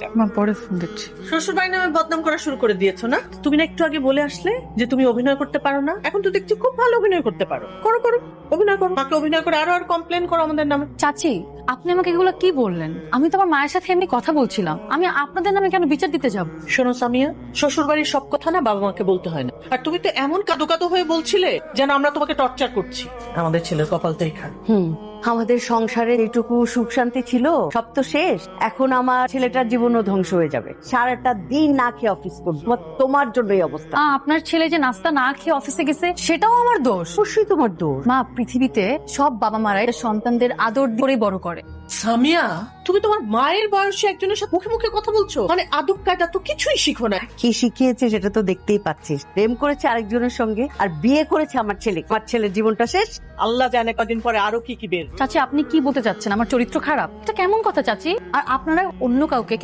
যাও। মা পরে ফোন দিচ্ছি। শ্বশুর বাড়ি নামে বদনাম করা শুরু করে দিয়েছো না? তুমি না একটু আগে বলে আসলে যে তুমি অভিনয় করতে পারো না? এখন তো দেখছি খুব ভালো অভিনয় করতে পারো। করো করো, অভিনয় করো। মাকে অভিনয় করে আরো আর কমপ্লেন করো আমাদের নামে। চাচি, আপনি আমাকে এগুলো কি বললেন? আমি তো আমার মায়ের সাথে এমনি কথা বলছিলাম। আমি আপনাদের নামে কেন বিচার দিতে যাব? শোনো সামিয়া, শ্বশুর বাড়ির সব কথা না বাবা মাকে বলতে হয় না। আর তুমি তো এমন কাদো কাদো হয়ে বলছিলে যেন আমরা তোমাকে টর্চার করছি। আমাদের ছেলের কপালটাই খারাপ। আমাদের সংসারে এইটুকু সুখ শান্তি ছিল, সব তো শেষ। এখন আমার ছেলেটার জীবনও ধ্বংস হয়ে যাবে। সারাটা দিন না খেয়ে অফিস করবো, তোমার জন্যই অবস্থা। আপনার ছেলে যে নাস্তা না খেয়ে অফিসে গেছে সেটাও আমার দোষ। অবশ্যই তোমার দোষ। মা, পৃথিবীতে সব বাবা মারাই সন্তানদের আদর করে বড় করে। সামিয়া, তুমি তোমার মায়ের বয়সে একজনের সাথে মুখে মুখে কথা বলছো? মানে আদব কায়দা তো কিছুই শিখো না। কি শিখিয়েছে সেটা তো দেখতেই পাচ্ছিস। প্রেম করেছে আরেকজনের সঙ্গে আর বিয়ে করেছে আমার ছেলে। আমার ছেলের জীবনটা শেষ। আল্লাহ জানে কদিন পরে আরো কি কি বের। চাচি, আপনি কি বলতে চাচ্ছেন? আমার চরিত্র খারাপ? এটা কেমন কথা চাচি? আর আপনারা অন্য কাউকে